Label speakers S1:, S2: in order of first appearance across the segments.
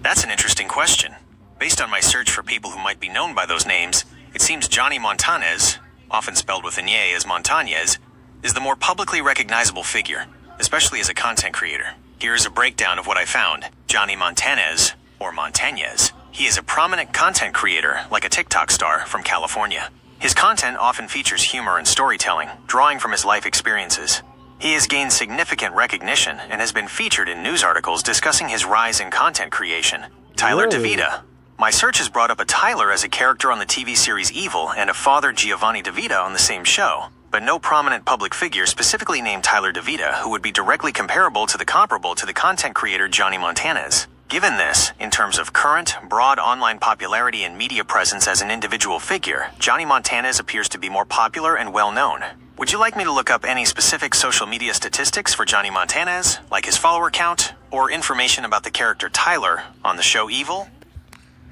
S1: That's an interesting question. Based on my search for people who might be known by those names, it seems Johnny Montanez, often spelled with an Y as Montañez, is the more publicly recognizable figure, especially as a content creator. Here's a breakdown of what I found. Johnny Montanez, or Montañez. He is a prominent content creator, like a TikTok star, from California. His content often features humor and storytelling, drawing from his life experiences. He has gained significant recognition and has been featured in news articles discussing his rise in content creation. Tyler DeVita. My search has brought up a Tyler as a character on the TV series Evil and a father Giovanni DeVita on the same show, but no prominent public figure specifically named Tyler DeVita who would be directly comparable to the content creator Johnny Montanez. Given this, in terms of current, broad online popularity and media presence as an individual figure, Johnny Montanez appears to be more popular and well-known. Would you like me to look up any specific social media statistics for Johnny Montanez, like his follower count, or information about the character Tyler on the show Evil?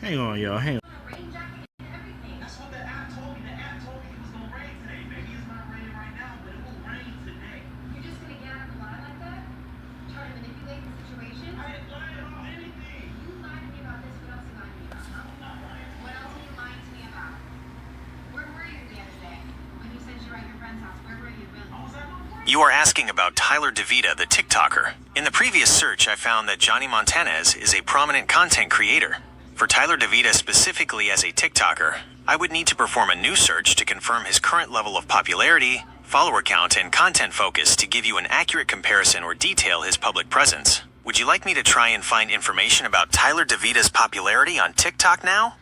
S2: Hang on, y'all. Hang on. You are asking about Tyler DeVita, the TikToker. In the previous search, I found that Johnny Montanez is a prominent content creator. For Tyler DeVita specifically as a TikToker, I would need to perform a new search to confirm his current level of popularity, follower count, and content focus to give you an accurate comparison or detail his public presence. Would you like me to try and find information about Tyler DeVita's popularity on TikTok now?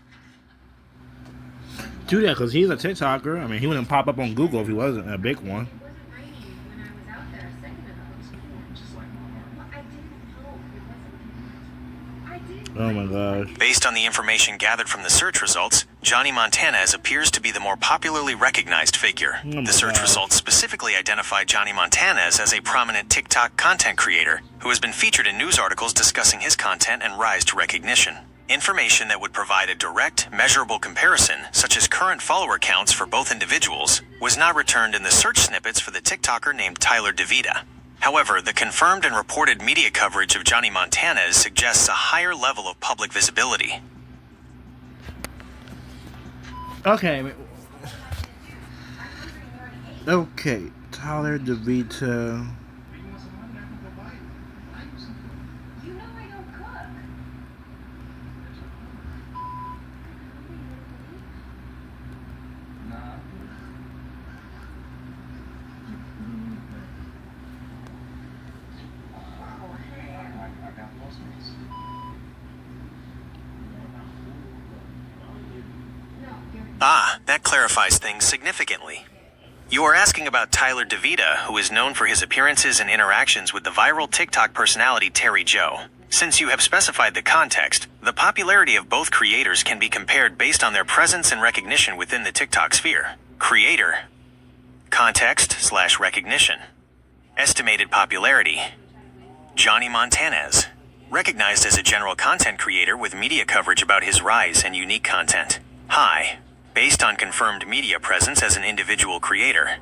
S3: Do that, because he's a TikToker. I mean, he wouldn't pop up on Google if he wasn't a big one. Oh my gosh.
S1: Based on the information gathered from the search results, Johnny Montanez appears to be the more popularly recognized figure. The search results specifically identify Johnny Montanez as a prominent TikTok content creator who has been featured in news articles discussing his content and rise to recognition. Information that would provide a direct, measurable comparison, such as current follower counts for both individuals, was not returned in the search snippets for the TikToker named Tyler DeVita. However, the confirmed and reported media coverage of Johnny Montanez suggests a higher level of public visibility.
S3: Okay. Okay. Tyler DeVita.
S1: Ah, that clarifies things significantly. You are asking about Tyler DeVita, who is known for his appearances and interactions with the viral TikTok personality Terry Joe. Since you have specified the context, the popularity of both creators can be compared based on their presence and recognition within the TikTok sphere. Creator. Context/recognition. Estimated popularity. Johnny Montanez. Recognized as a general content creator with media coverage about his rise and unique content. High. Based on confirmed media presence as an individual creator.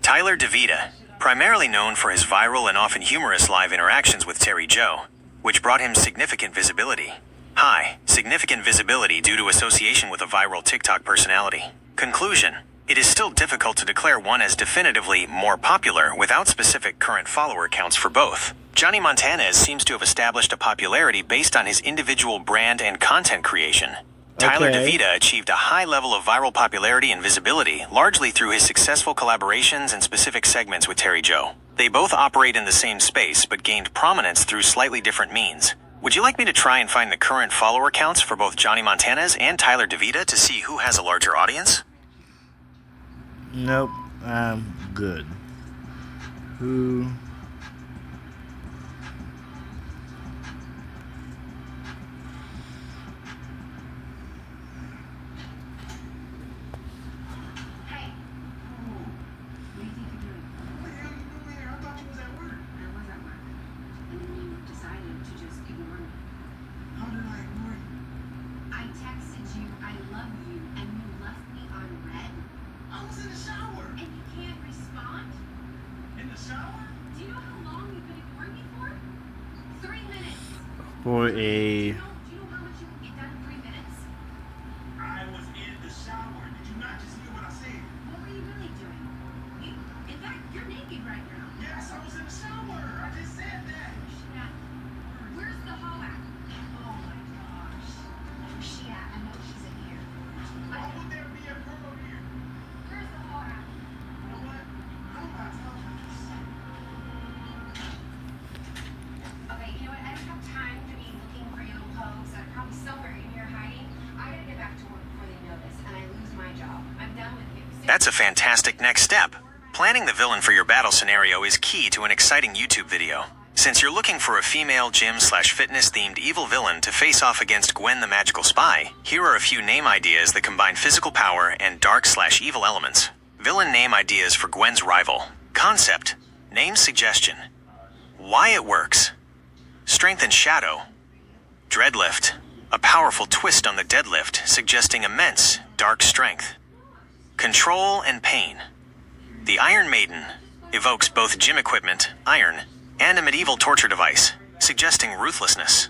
S1: Tyler DeVita, primarily known for his viral and often humorous live interactions with Terry Joe, which brought him significant visibility. High, significant visibility due to association with a viral TikTok personality. Conclusion: it is still difficult to declare one as definitively more popular without specific current follower counts for both. Johnny Montanez seems to have established a popularity based on his individual brand and content creation. Tyler DeVita achieved a high level of viral popularity and visibility, largely through his successful collaborations and specific segments with Terry Joe. They both operate in the same space, but gained prominence through slightly different means. Would you like me to try and find the current follower counts for both Johnny Montanez and Tyler DeVita to see who has a larger audience?
S3: Nope, I'm good. Who...
S4: I texted you, I love you, and you left
S3: for a
S1: That's a fantastic next step. Planning the villain for your battle scenario is key to an exciting YouTube video. Since you're looking for a female gym/fitness themed evil villain to face off against Gwen the Magical Spy, here are a few name ideas that combine physical power and dark/evil elements. Villain name ideas for Gwen's rival. Concept. Name suggestion. Why it works. Strength and shadow. Dreadlift. A powerful twist on the deadlift, suggesting immense, dark strength. Control and pain. The Iron Maiden evokes both gym equipment, iron, and a medieval torture device, suggesting ruthlessness.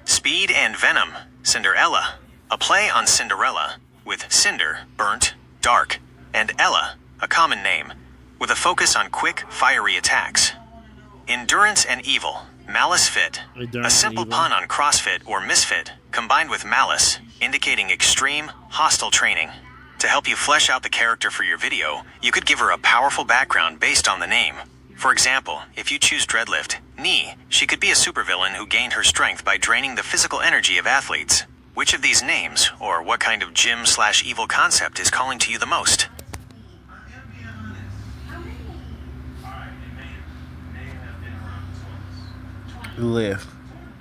S1: Speed and venom. Cinderella. A play on Cinderella, with cinder, burnt, dark, and Ella, a common name, with a focus on quick, fiery attacks. Endurance and evil. Malice Fit. A simple pun on CrossFit or misfit, combined with malice, indicating extreme, hostile training. To help you flesh out the character for your video, you could give her a powerful background based on the name. For example, if you choose Dreadlift, Knee, she could be a supervillain who gained her strength by draining the physical energy of athletes. Which of these names, or what kind of gym/evil concept is calling to you the most?
S3: lift.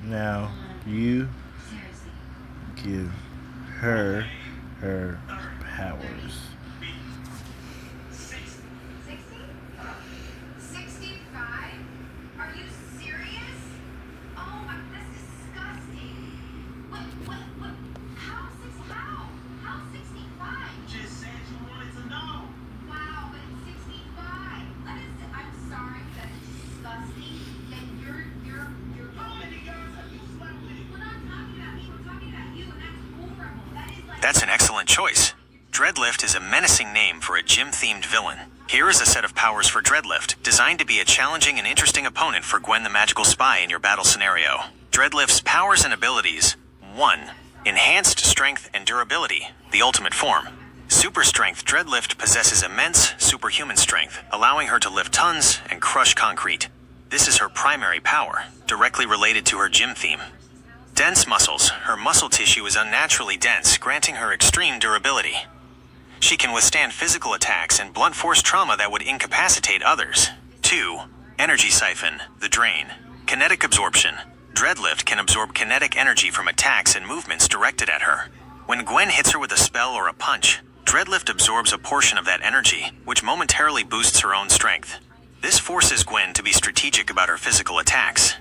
S3: Now you give her powers.
S4: 65? Are you serious? Oh my, that's disgusting. What? How 65?
S2: Just said you wanted to know.
S4: Wow, but it's 65. I'm sorry, that's disgusting. And you're.
S2: How many guys have you slept with?
S4: We're not talking about me, we're talking about you, and that's horrible. That is like.
S1: That's an excellent choice. Dreadlift is a menacing name for a gym-themed villain. Here is a set of powers for Dreadlift, designed to be a challenging and interesting opponent for Gwen the Magical Spy in your battle scenario. Dreadlift's powers and abilities. 1. Enhanced strength and durability, the ultimate form. Super strength. Dreadlift possesses immense, superhuman strength, allowing her to lift tons and crush concrete. This is her primary power, directly related to her gym theme. Dense muscles. Her muscle tissue is unnaturally dense, granting her extreme durability. She can withstand physical attacks and blunt force trauma that would incapacitate others. 2. Energy siphon, the drain. Kinetic absorption. Dreadlift can absorb kinetic energy from attacks and movements directed at her. When Gwen hits her with a spell or a punch, Dreadlift absorbs a portion of that energy, which momentarily boosts her own strength. This forces Gwen to be strategic about her physical attacks.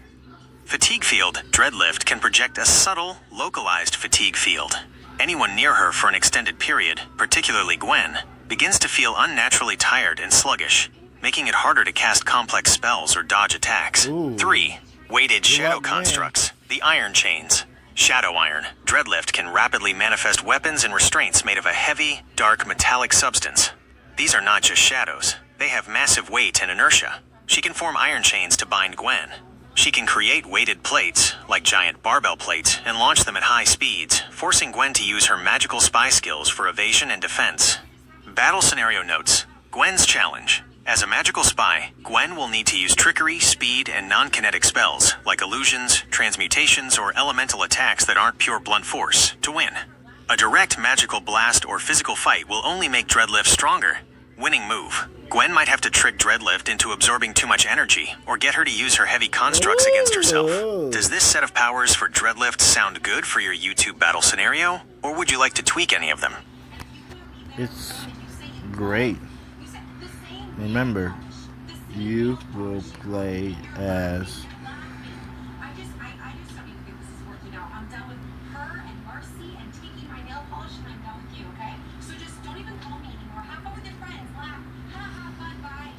S1: Fatigue field. Dreadlift can project a subtle, localized fatigue field. Anyone near her for an extended period, particularly Gwen, begins to feel unnaturally tired and sluggish, making it harder to cast complex spells or dodge attacks. 3. Weighted shadow constructs. The iron chains. Shadow iron. Dreadlift can rapidly manifest weapons and restraints made of a heavy, dark, metallic substance. These are not just shadows. They have massive weight and inertia. She can form iron chains to bind Gwen. She can create weighted plates, like giant barbell plates, and launch them at high speeds, forcing Gwen to use her magical spy skills for evasion and defense. Battle scenario notes. Gwen's challenge. As a magical spy, Gwen will need to use trickery, speed, and non-kinetic spells, like illusions, transmutations, or elemental attacks that aren't pure blunt force, to win. A direct magical blast or physical fight will only make Dreadlift stronger. Winning move. Gwen might have to trick Dreadlift into absorbing too much energy, or get her to use her heavy constructs against herself. Does this set of powers for Dreadlift sound good for your YouTube battle scenario, or would you like to tweak any of them?
S3: It's great. Remember, you will play as
S4: I just don't even think this is working out. I'm done with her and Marcy and taking my nail polish, and I'm done with you, okay? So just don't even call me anymore. Have fun with your friends. Laugh. Ha ha, fun, bye.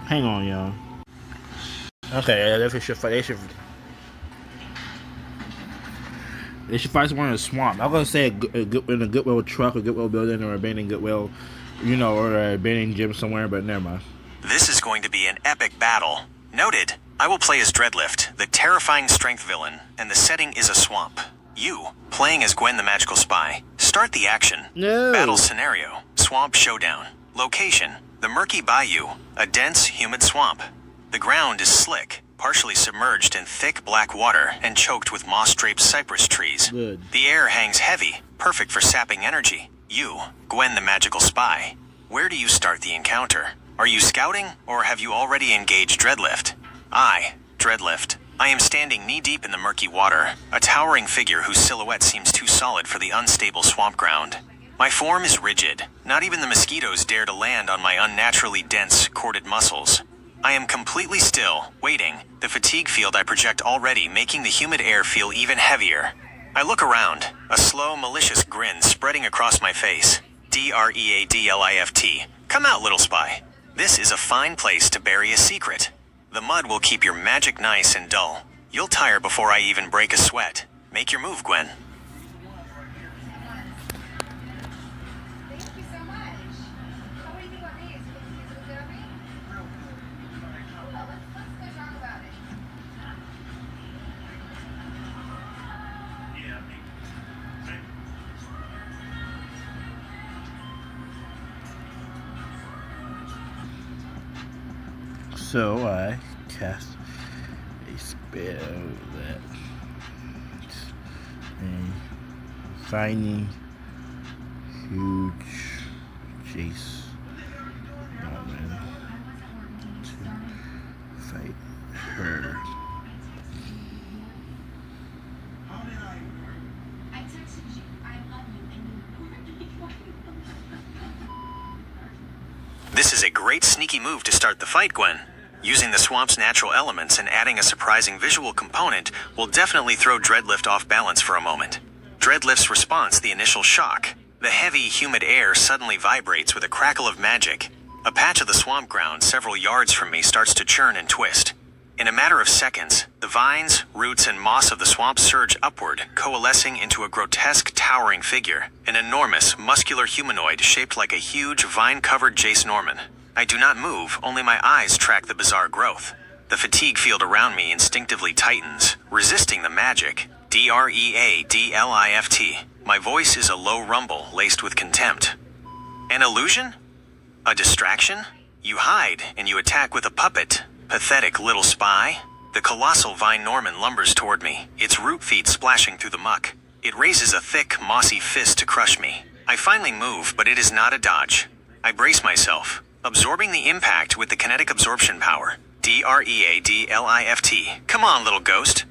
S3: Hang on, y'all. Okay, they should fight. They should fight someone in a swamp. I'm gonna say in a Goodwill truck, a Goodwill building, or a abandoned Goodwill, or a abandoned gym somewhere. But never mind.
S1: This is going to be an epic battle. Noted. I will play as Dreadlift, the terrifying strength villain, and the setting is a swamp. You, playing as Gwen the magical spy. Start the action.
S3: No.
S1: Battle scenario. Swamp showdown. Location. The murky bayou. A dense, humid swamp. The ground is slick, partially submerged in thick black water and choked with moss-draped cypress trees.
S3: Good.
S1: The air hangs heavy, perfect for sapping energy. You, Gwen the magical spy. Where do you start the encounter? Are you scouting, or have you already engaged Dreadlift? I, Dreadlift. I am standing knee-deep in the murky water, a towering figure whose silhouette seems too solid for the unstable swamp ground. My form is rigid. Not even the mosquitoes dare to land on my unnaturally dense, corded muscles. I am completely still, waiting, the fatigue field I project already making the humid air feel even heavier. I look around, a slow, malicious grin spreading across my face. Dreadlift. Come out, little spy. This is a fine place to bury a secret. The mud will keep your magic nice and dull. You'll tire before I even break a sweat. Make your move, Gwen.
S4: Thank you so much. So what do you think about me? Is it good on me? Well, let's go talk about it.
S3: So I cast a spell that a tiny, huge Jace woman to fight her.
S4: I texted you. I love you, and you ignored me.
S1: This is a great sneaky move to start the fight, Gwen. Using the swamp's natural elements and adding a surprising visual component will definitely throw Dreadlift off balance for a moment. Dreadlift's response, the initial shock. The heavy, humid air suddenly vibrates with a crackle of magic. A patch of the swamp ground several yards from me starts to churn and twist. In a matter of seconds, the vines, roots, and moss of the swamp surge upward, coalescing into a grotesque, towering figure. An enormous, muscular humanoid shaped like a huge, vine-covered Jace Norman. I do not move, only my eyes track the bizarre growth. The fatigue field around me instinctively tightens, resisting the magic. Dreadlift. My voice is a low rumble laced with contempt. An illusion? A distraction? You hide, and you attack with a puppet. Pathetic little spy. The colossal Vine Norman lumbers toward me, its root feet splashing through the muck. It raises a thick, mossy fist to crush me. I finally move, but it is not a dodge. I brace myself, absorbing the impact with the kinetic absorption power. Dreadlift. Come on, little ghost.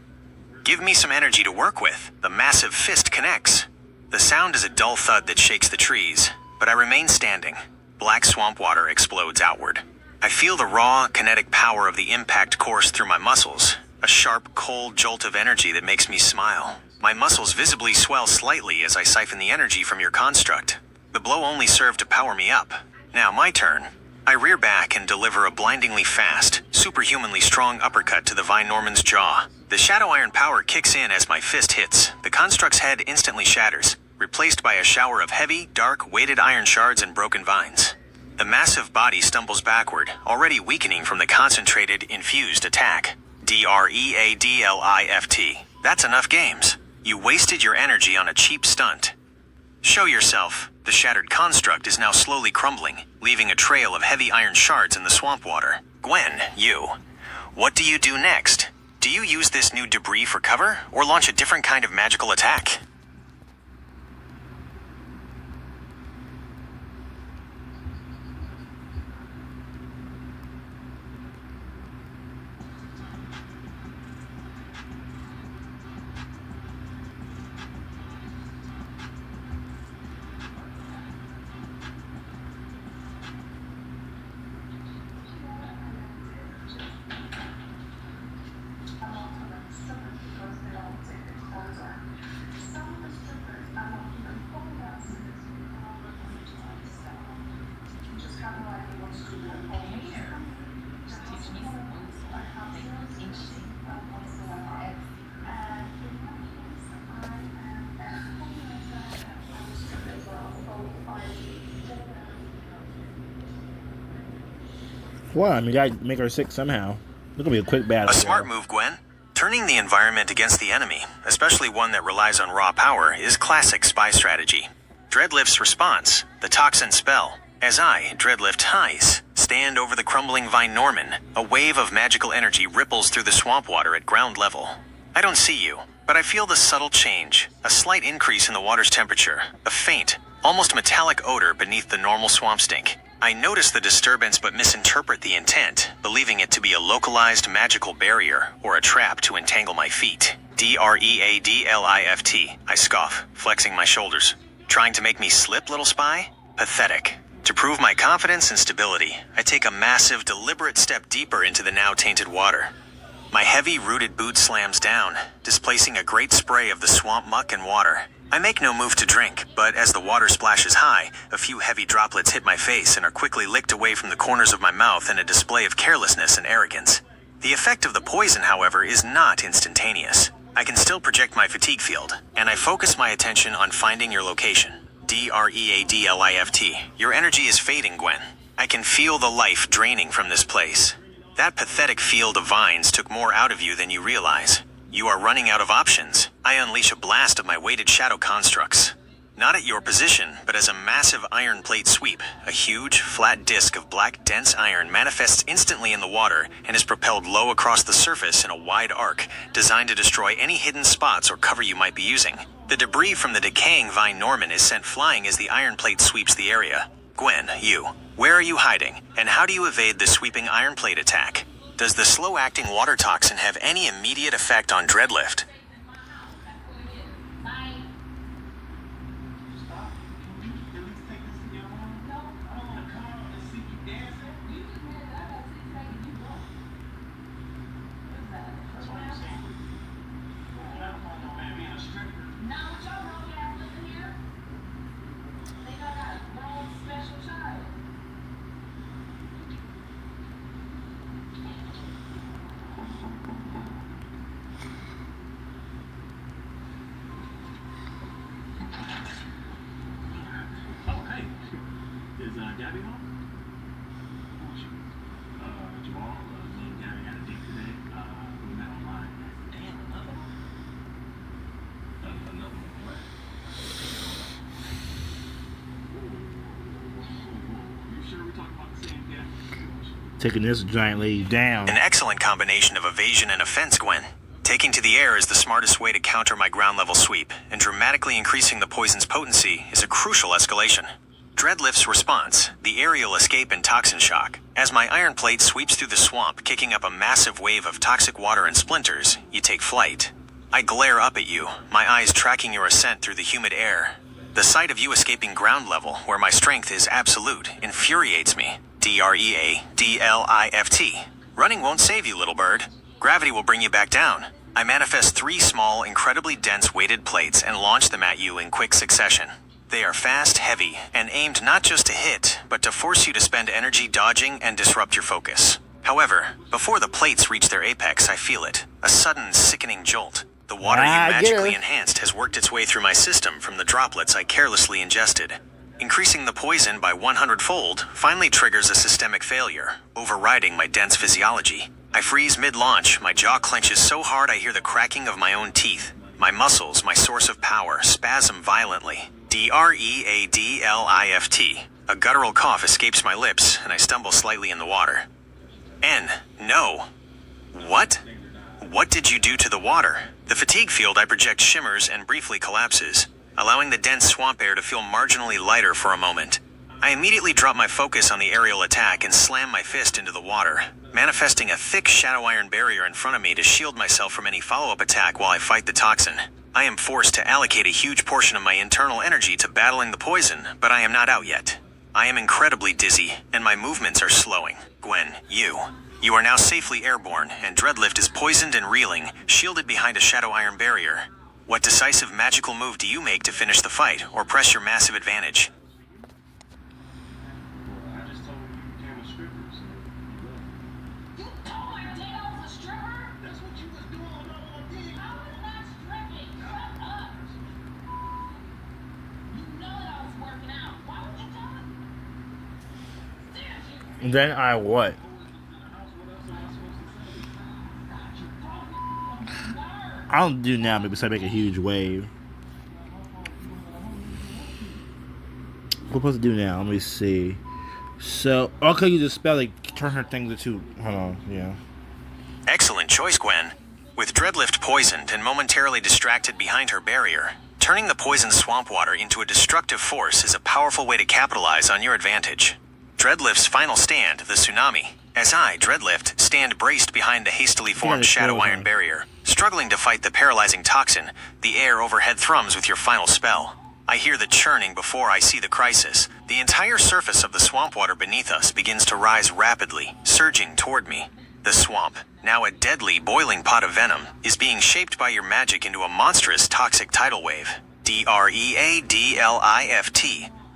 S1: Give me some energy to work with. The massive fist connects. The sound is a dull thud that shakes the trees, but I remain standing. Black swamp water explodes outward. I feel the raw, kinetic power of the impact course through my muscles, a sharp, cold jolt of energy that makes me smile. My muscles visibly swell slightly as I siphon the energy from your construct. The blow only served to power me up. Now my turn. I rear back and deliver a blindingly fast, superhumanly strong uppercut to the Vine Norman's jaw. The Shadow Iron power kicks in as my fist hits. The construct's head instantly shatters, replaced by a shower of heavy, dark, weighted iron shards and broken vines. The massive body stumbles backward, already weakening from the concentrated, infused attack. Dreadlift. That's enough games. You wasted your energy on a cheap stunt. Show yourself. The shattered construct is now slowly crumbling, leaving a trail of heavy iron shards in the swamp water. Gwen, you. What do you do next? Do you use this new debris for cover, or launch a different kind of magical attack?
S3: What? I mean, you gotta make her sick somehow. It's gonna be a quick battle.
S1: A smart move, Gwen. Turning the environment against the enemy, especially one that relies on raw power, is classic spy strategy. Dreadlift's response, the toxin spell. As I, Dreadlift Highs, stand over the crumbling Vine Norman, a wave of magical energy ripples through the swamp water at ground level. I don't see you, but I feel the subtle change, a slight increase in the water's temperature, a faint, almost metallic odor beneath the normal swamp stink. I notice the disturbance but misinterpret the intent, believing it to be a localized magical barrier or a trap to entangle my feet. Dreadlift, I scoff, flexing my shoulders. Trying to make me slip, little spy? Pathetic. To prove my confidence and stability, I take a massive, deliberate step deeper into the now tainted water. My heavy, rooted boot slams down, displacing a great spray of the swamp muck and water. I make no move to drink, but as the water splashes high, a few heavy droplets hit my face and are quickly licked away from the corners of my mouth in a display of carelessness and arrogance. The effect of the poison, however, is not instantaneous. I can still project my fatigue field, and I focus my attention on finding your location. Dreadlift. Your energy is fading, Gwen. I can feel the life draining from this place. That pathetic field of vines took more out of you than you realize. You are running out of options. I unleash a blast of my weighted shadow constructs. Not at your position, but as a massive iron plate sweep, a huge, flat disc of black, dense iron manifests instantly in the water and is propelled low across the surface in a wide arc, designed to destroy any hidden spots or cover you might be using. The debris from the decaying Vine Norman is sent flying as the iron plate sweeps the area. Gwen, you. Where are you hiding, and how do you evade the sweeping iron plate attack? Does the slow-acting water toxin have any immediate effect on Dreadlift?
S5: Gabby home? Oh, shoot. Jamal, me and Gabby had a date today. We met online. Damn, another one? Another one, what? You sure we're talking about the same guy?
S3: Taking this giant lady down.
S1: An excellent combination of evasion and offense, Gwen. Taking to the air is the smartest way to counter my ground-level sweep, and dramatically increasing the poison's potency is a crucial escalation. Dreadlift's response, the aerial escape and toxin shock. As my iron plate sweeps through the swamp, kicking up a massive wave of toxic water and splinters, you take flight. I glare up at you, my eyes tracking your ascent through the humid air. The sight of you escaping ground level, where my strength is absolute, infuriates me. Dreadlift. Running won't save you, little bird. Gravity will bring you back down. I manifest 3 small, incredibly dense weighted plates and launch them at you in quick succession. They are fast, heavy, and aimed not just to hit, but to force you to spend energy dodging and disrupt your focus. However, before the plates reach their apex, I feel it. A sudden, sickening jolt. The water you magically enhanced has worked its way through my system from the droplets I carelessly ingested. Increasing the poison by 100-fold finally triggers a systemic failure, overriding my dense physiology. I freeze mid-launch, my jaw clenches so hard I hear the cracking of my own teeth. My muscles, my source of power, spasm violently. Dreadlift. A guttural cough escapes my lips, and I stumble slightly in the water. No. What? What did you do to the water? The fatigue field I project shimmers and briefly collapses, allowing the dense swamp air to feel marginally lighter for a moment. I immediately drop my focus on the aerial attack and slam my fist into the water, manifesting a thick shadow iron barrier in front of me to shield myself from any follow-up attack while I fight the toxin. I am forced to allocate a huge portion of my internal energy to battling the poison, but I am not out yet. I am incredibly dizzy, and my movements are slowing. Gwen, you are now safely airborne, and Dreadlift is poisoned and reeling, shielded behind a shadow iron barrier. What decisive magical move do you make to finish the fight, or press your massive advantage?
S5: I just told him you became a stripper, so
S4: You told my dad I was a stripper?
S5: that's what you was doing when I was
S4: I was not stripping. Shut up. You know that I was working out. Why would you tell me? Seriously.
S3: And then I what? I don't do now, maybe so I make a huge wave. What we're supposed to do now? Let me see. So, okay, you just spell like turn her things into. Hold on, yeah.
S2: Excellent choice, Gwen. With Dreadlift poisoned and momentarily distracted behind her barrier, turning the poisoned swamp water into a destructive force is a powerful way to capitalize on your advantage. Dreadlift's final stand, the tsunami. As I, Dreadlift, stand braced behind the hastily formed shadow iron barrier, struggling to fight the paralyzing toxin, the air overhead thrums with your final spell. I hear the churning before I see the crisis. The entire surface of the swamp water beneath us begins to rise rapidly, surging toward me. The swamp, now a deadly boiling pot of venom, is being shaped by your magic into a monstrous toxic tidal wave. Dreadlift.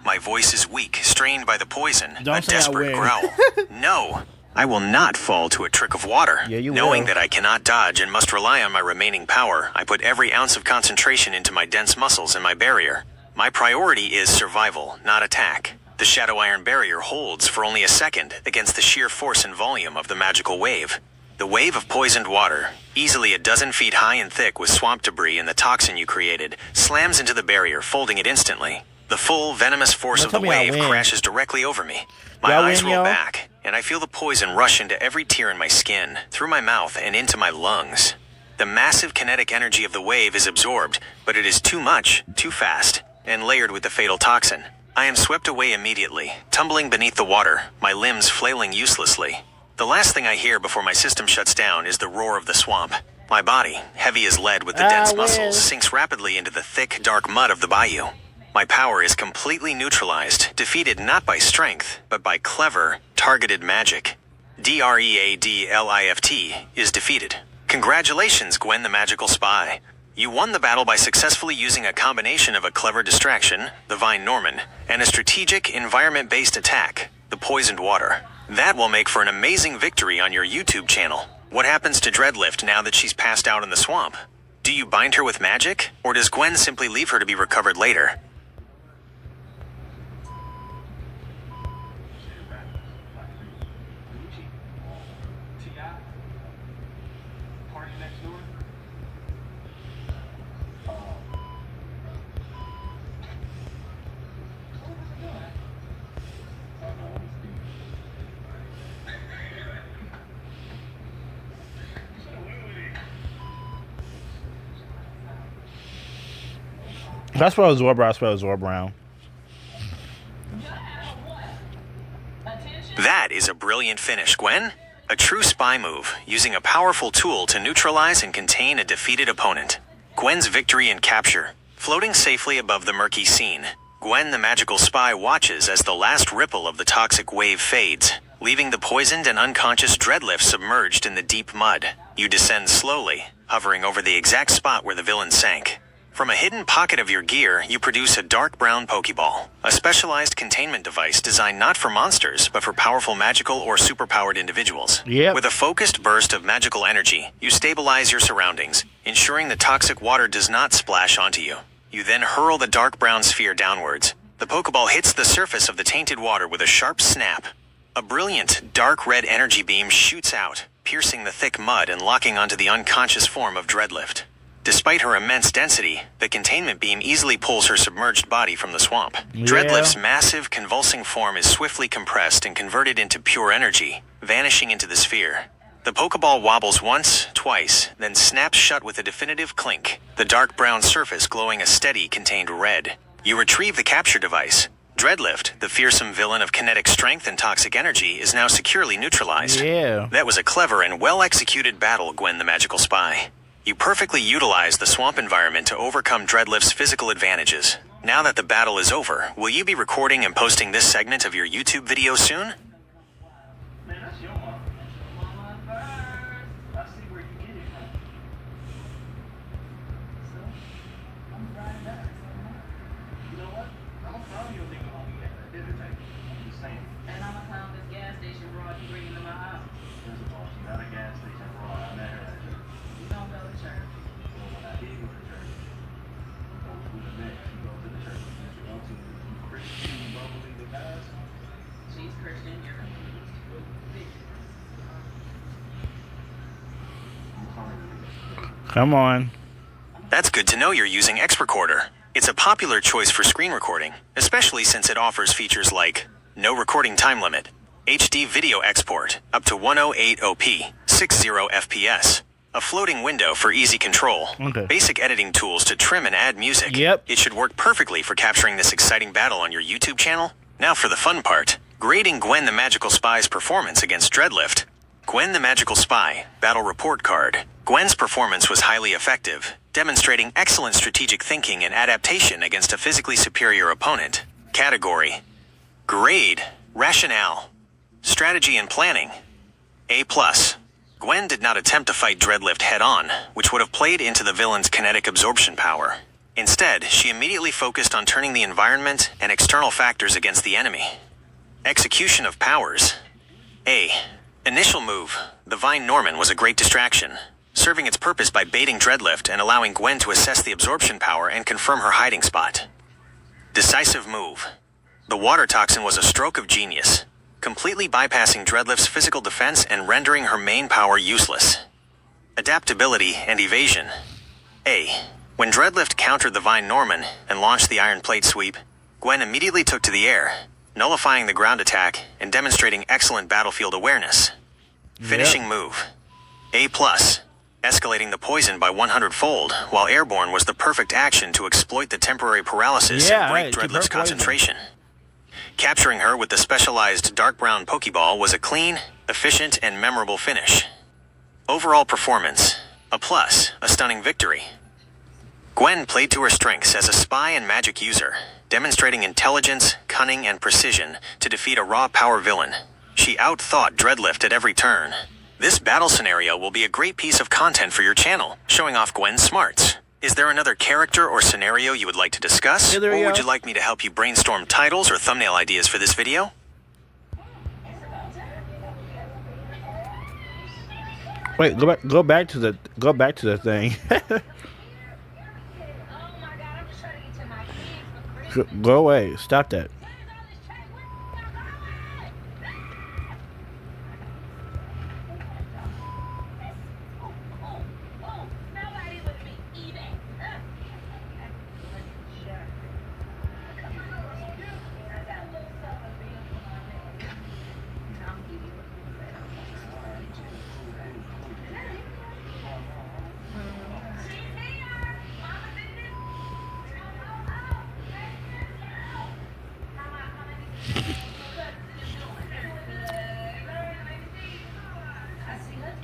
S2: My voice is weak, strained by the poison, a desperate growl. No, I will not fall to a trick of water. Knowing that I cannot dodge and must rely on my remaining power, I put every ounce of concentration into my dense muscles and my barrier. My priority is survival, not attack. The shadow iron barrier holds for only a second against the sheer force and volume of the magical wave. The wave of poisoned water, easily a dozen feet high and thick with swamp debris and the toxin you created, slams into the barrier, folding it instantly. The full, venomous force of the wave crashes directly over me. My eyes roll back, and I feel the poison rush into every tear in my skin, through my mouth and into my lungs. The massive kinetic energy of the wave is absorbed, but it is too much, too fast, and layered with the fatal toxin. I am swept away immediately, tumbling beneath the water, my limbs flailing uselessly. The last thing I hear before my system shuts down is the roar of the swamp. My body, heavy as lead with the dense muscles, sinks rapidly into the thick, dark mud of the bayou. My power is completely neutralized, defeated not by strength, but by clever, targeted magic. Dreadlift is defeated. Congratulations, Gwen the Magical Spy. You won the battle by successfully using a combination of a clever distraction, the Vine Norman, and a strategic, environment-based attack, the Poisoned Water. That will make for an amazing victory on your YouTube channel. What happens to Dreadlift now that she's passed out in the swamp? Do you bind her with magic, or does Gwen simply leave her to be recovered later?
S3: That's what Zorb Brown.
S2: That is a brilliant finish, Gwen. A true spy move, using a powerful tool to neutralize and contain a defeated opponent. Gwen's victory and capture. Floating safely above the murky scene, Gwen the Magical Spy watches as the last ripple of the toxic wave fades, leaving the poisoned and unconscious Dreadlift submerged in the deep mud. You descend slowly, hovering over the exact spot where the villain sank. From a hidden pocket of your gear, you produce a dark brown Pokeball, a specialized containment device designed not for monsters, but for powerful magical or superpowered individuals. With a focused burst of magical energy, you stabilize your surroundings, ensuring the toxic water does not splash onto you. You then hurl the dark brown sphere downwards. The Pokeball hits the surface of the tainted water with a sharp snap. A brilliant, dark red energy beam shoots out, piercing the thick mud and locking onto the unconscious form of Dreadlift. Despite her immense density, the containment beam easily pulls her submerged body from the swamp. Dreadlift's massive, convulsing form is swiftly compressed and converted into pure energy, vanishing into the sphere. The Pokeball wobbles once, twice, then snaps shut with a definitive clink, the dark brown surface glowing a steady, contained red. You retrieve the capture device. Dreadlift, the fearsome villain of kinetic strength and toxic energy, is now securely neutralized. That was a clever and well-executed battle, Gwen the Magical Spy. You perfectly utilized the swamp environment to overcome Dreadlift's physical advantages. Now that the battle is over, will you be recording and posting this segment of your YouTube video soon?
S5: Man, that's your mom. I see where you get it from. So, I'm riding back. You know what? I'm gonna clown you a nigga on me at the dinner table. I'm just saying.
S6: And I'm gonna clown this gas station broad you bringing to my house.
S5: First of all, she's not a gas station broad. I met her at church.
S6: You don't go to church.
S5: So when I did go to church, who the next? You go to the church that you go to. You Christian, you don't believe in God.
S6: She's Christian, you're
S5: I'm sorry.
S3: Come on.
S1: That's good to know you're using X Recorder. It's a popular choice for screen recording, especially since it offers features like no recording time limit, HD video export up to 1080p, 60 FPS, a floating window for easy control, basic editing tools to trim and add music.
S3: Yep.
S1: It should work perfectly for capturing this exciting battle on your YouTube channel. Now for the fun part, grading Gwen the Magical Spy's performance against Dreadlift. Gwen the Magical Spy, Battle Report Card. Gwen's performance was highly effective, demonstrating excellent strategic thinking and adaptation against a physically superior opponent. Category: Grade, Rationale, Strategy and Planning, A+. Gwen did not attempt to fight Dreadlift head-on, which would have played into the villain's kinetic absorption power. Instead, she immediately focused on turning the environment and external factors against the enemy. Execution of powers. A. Initial move. The Vine Norman was a great distraction, serving its purpose by baiting Dreadlift and allowing Gwen to assess the absorption power and confirm her hiding spot. Decisive move. The water toxin was a stroke of genius, completely bypassing Dreadlift's physical defense and rendering her main power useless. Adaptability and evasion. A. When Dreadlift countered the Vine Norman and launched the Iron Plate sweep, Gwen immediately took to the air, nullifying the ground attack and demonstrating excellent battlefield awareness. Finishing move. A+. Escalating the poison by 100-fold, while airborne was the perfect action to exploit the temporary paralysis and break Dreadlift's concentration. Capturing her with the specialized dark brown Pokeball was a clean, efficient, and memorable finish. Overall performance, A+, a stunning victory. Gwen played to her strengths as a spy and magic user, demonstrating intelligence, cunning, and precision to defeat a raw power villain. She outthought Dreadlift at every turn. This battle scenario will be a great piece of content for your channel, showing off Gwen's smarts. Is there another character or scenario you would like to discuss? Or would you like me to help you brainstorm titles or thumbnail ideas for this video?
S3: Wait, go back to the thing. Go away. Stop that.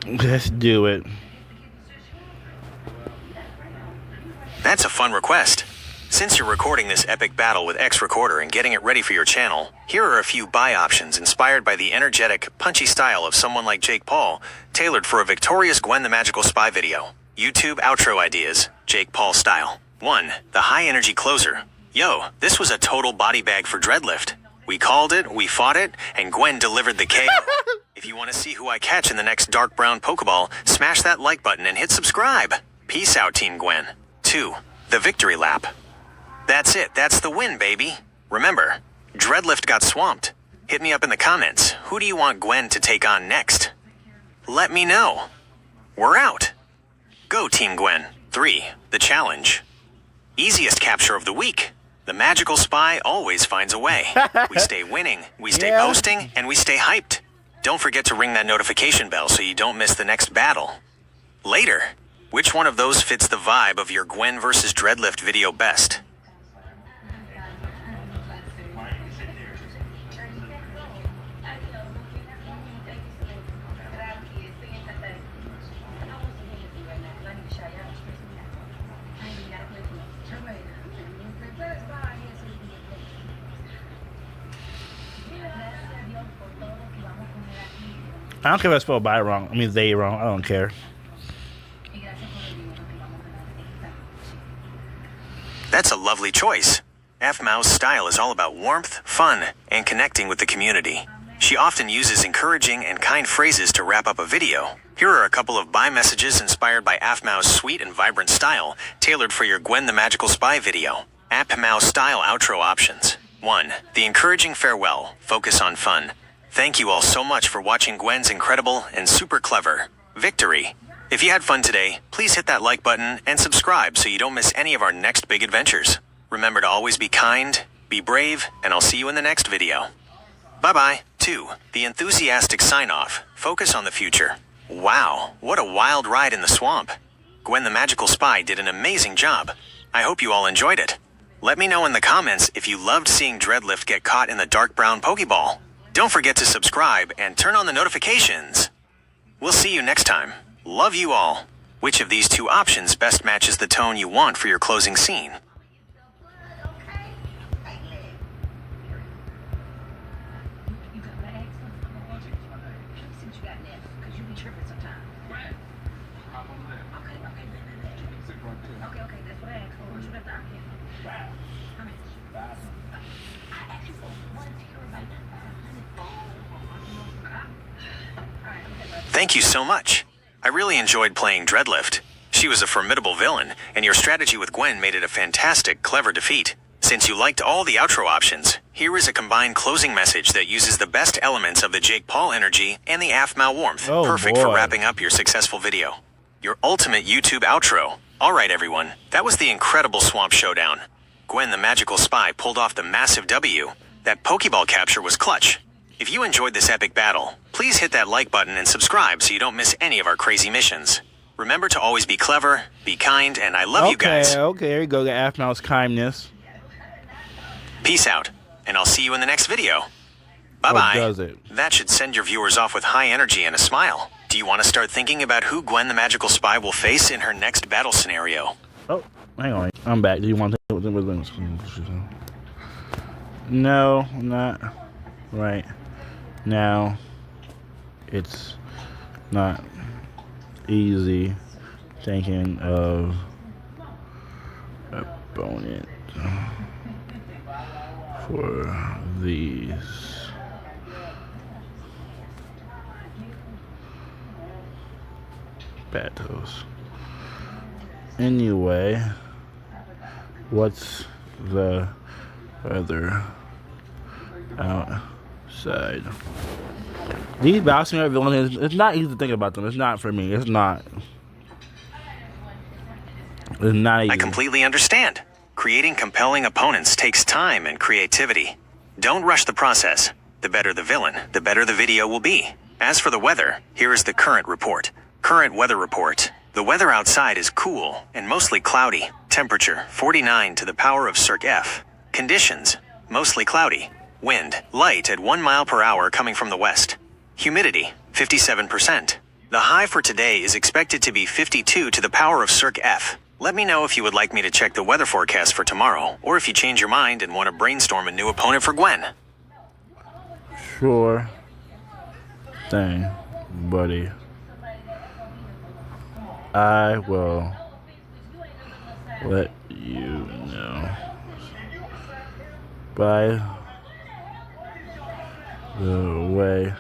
S3: Let's do it.
S1: That's a fun request. Since you're recording this epic battle with X Recorder and getting it ready for your channel, here are a few buy options inspired by the energetic, punchy style of someone like Jake Paul, tailored for a victorious Gwen the Magical Spy video. YouTube outro ideas, Jake Paul style. 1. The high energy closer. Yo, this was a total body bag for Dreadlift. We called it, we fought it, and Gwen delivered the KO. If you want to see who I catch in the next dark brown Pokeball, smash that like button and hit subscribe. Peace out, Team Gwen. 2. The victory lap. That's it, that's the win, baby. Remember, Dreadlift got swamped. Hit me up in the comments. Who do you want Gwen to take on next? Let me know. We're out. Go, Team Gwen. 3. The challenge. Easiest capture of the week. The Magical Spy always finds a way. We stay winning, we stay posting, and we stay hyped. Don't forget to ring that notification bell so you don't miss the next battle. Later, which one of those fits the vibe of your Gwen vs. Dreadlift video best?
S3: I don't care if I spell buy wrong. I mean they wrong. I don't care.
S1: That's a lovely choice. F-Mau's style is all about warmth, fun, and connecting with the community. She often uses encouraging and kind phrases to wrap up a video. Here are a couple of buy messages inspired by F-Mau's sweet and vibrant style, tailored for your Gwen the Magical Spy video. F-Mau style outro options. 1. The encouraging farewell. Focus on fun. Thank you all so much for watching Gwen's incredible and super clever victory. If you had fun today, please hit that like button and subscribe so you don't miss any of our next big adventures. Remember to always be kind, be brave, and I'll see you in the next video. Bye-bye. 2. The enthusiastic sign-off. Focus on the future. Wow, what a wild ride in the swamp. Gwen the Magical Spy did an amazing job. I hope you all enjoyed it. Let me know in the comments if you loved seeing Dreadlift get caught in the dark brown Pokeball. Don't forget to subscribe and turn on the notifications. We'll see you next time. Love you all. Which of these two options best matches the tone you want for your closing scene? Thank you so much. I really enjoyed playing Dreadlift. She was a formidable villain, and your strategy with Gwen made it a fantastic, clever defeat. Since you liked all the outro options, here is a combined closing message that uses the best elements of the Jake Paul energy and the Aphmau warmth.
S3: Oh,
S1: Perfect
S3: boy.
S1: for wrapping up your successful video. Your ultimate YouTube outro. Alright everyone, that was the incredible Swamp Showdown. Gwen the Magical Spy pulled off the massive W. That Pokeball capture was clutch. If you enjoyed this epic battle, please hit that like button and subscribe so you don't miss any of our crazy missions. Remember to always be clever, be kind, and I love you guys.
S3: Okay, there you go. Got Aphmau's kindness.
S1: Peace out, and I'll see you in the next video. Bye-bye.
S3: does it?
S1: That should send your viewers off with high energy and a smile. Do you want to start thinking about who Gwen the Magical Spy will face in her next battle scenario?
S3: Oh, hang on. I'm back. Do you want to take No, not right now. It's not easy thinking of opponent for these battles. Anyway, what's the weather outside? These battle scenario villains, it's not easy to think about them. It's not for me. It's not. It's not easy.
S1: I completely understand. Creating compelling opponents takes time and creativity. Don't rush the process. The better the villain, the better the video will be. As for the weather, here is the current report. Current weather report. The weather outside is cool and mostly cloudy. Temperature 49 to the power of circ F. Conditions mostly cloudy. Wind light at 1 mile per hour coming from the west. Humidity 57%. The high for today is expected to be 52 to the power of circ F. Let me know if you would like me to check the weather forecast for tomorrow, or if you change your mind and want to brainstorm a new opponent for Gwen.
S3: Sure thing, buddy. I will let you know. By the way,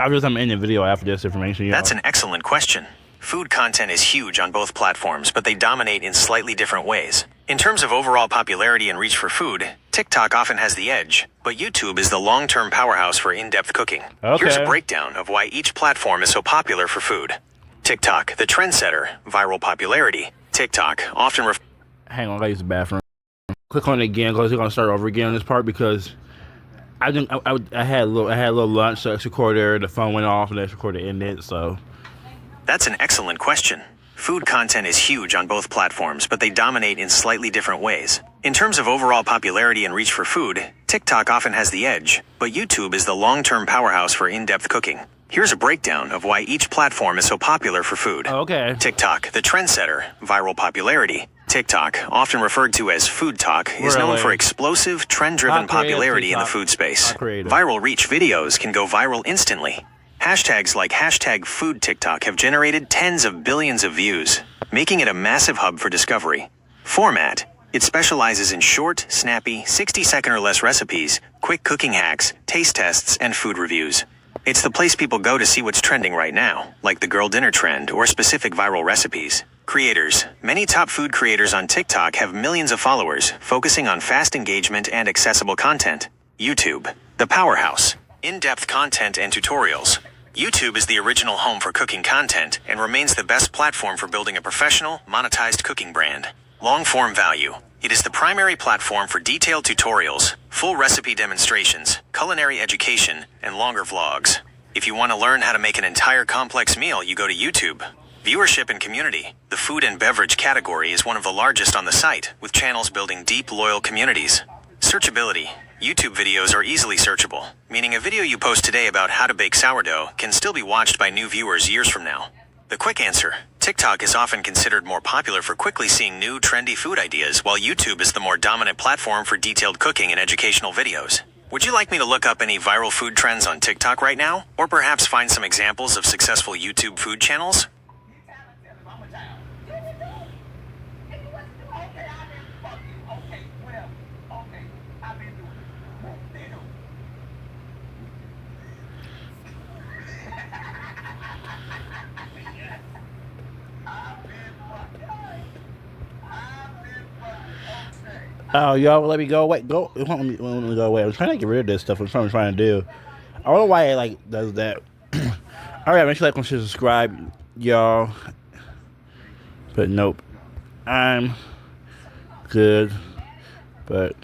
S3: I'm in the video after this information. You
S1: That's
S3: know.
S1: an excellent question. Food content is huge on both platforms, but they dominate in slightly different ways. In terms of overall popularity and reach for food, TikTok often has the edge, but YouTube is the long-term powerhouse for in-depth cooking.
S3: Okay.
S1: Here's a breakdown of why each platform is so popular for food. TikTok, the trendsetter, viral popularity. TikTok, often
S3: Hang on, I gotta use the bathroom. Click on it again because we're gonna start over again on this part because I had a little lunch, so extra recorder, the phone went off, and the extra recorder ended. So
S1: That's an excellent question. Food content is huge on both platforms, but they dominate in slightly different ways. In terms of overall popularity and reach for food, TikTok often has the edge, but YouTube is the long-term powerhouse for in-depth cooking. Here's a breakdown of why each platform is so popular for food.
S3: okay.
S1: TikTok, the trendsetter, viral popularity. TikTok, often referred to as food talk, is
S3: We're
S1: known
S3: LA.
S1: for explosive, trend-driven
S3: Not creative
S1: popularity in the
S3: TikTok.
S1: food space.
S3: Not creative.
S1: Viral reach videos can go viral instantly. Hashtags like hashtag food TikTok have generated tens of billions of views, making it a massive hub for discovery. Format: it specializes in short, snappy, 60-second or less recipes, quick cooking hacks, taste tests, and food reviews. It's the place people go to see what's trending right now, like the girl dinner trend or specific viral recipes. Creators: many top food creators on TikTok have millions of followers, focusing on fast engagement and accessible content. YouTube, the powerhouse. In-depth content and tutorials. YouTube is the original home for cooking content and remains the best platform for building a professional, monetized cooking brand. Long-form value. It is the primary platform for detailed tutorials, full recipe demonstrations, culinary education, and longer vlogs. If you want to learn how to make an entire complex meal, you go to YouTube. Viewership and community. The food and beverage category is one of the largest on the site, with channels building deep, loyal communities. Searchability. YouTube videos are easily searchable, meaning a video you post today about how to bake sourdough can still be watched by new viewers years from now. The quick answer: TikTok is often considered more popular for quickly seeing new, trendy food ideas, while YouTube is the more dominant platform for detailed cooking and educational videos. Would you like me to look up any viral food trends on TikTok right now? Or perhaps find some examples of successful YouTube food channels?
S3: Oh, y'all let me go away. Go. It won't let me go away. I'm trying to get rid of this stuff. That's what I'm trying to do. I don't know why it like does that. All right, make sure you like and subscribe, y'all. But nope, I'm good. But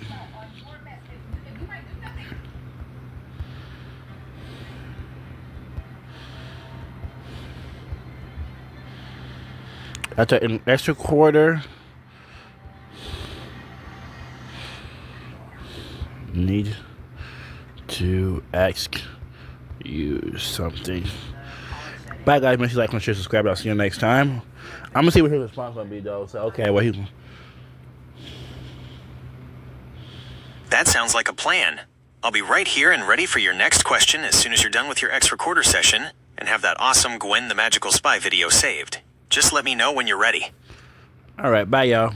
S3: that's an extra quarter. Need to ask you something. Bye, guys. Make sure you like and share, subscribe. I'll see you next time. I'm gonna see what his response gonna be though. So okay, well
S1: That sounds like a plan. I'll be right here and ready for your next question as soon as you're done with your X Recorder session and have that awesome Gwen the Magical Spy video saved. Just let me know when you're ready.
S3: all right. Bye, y'all.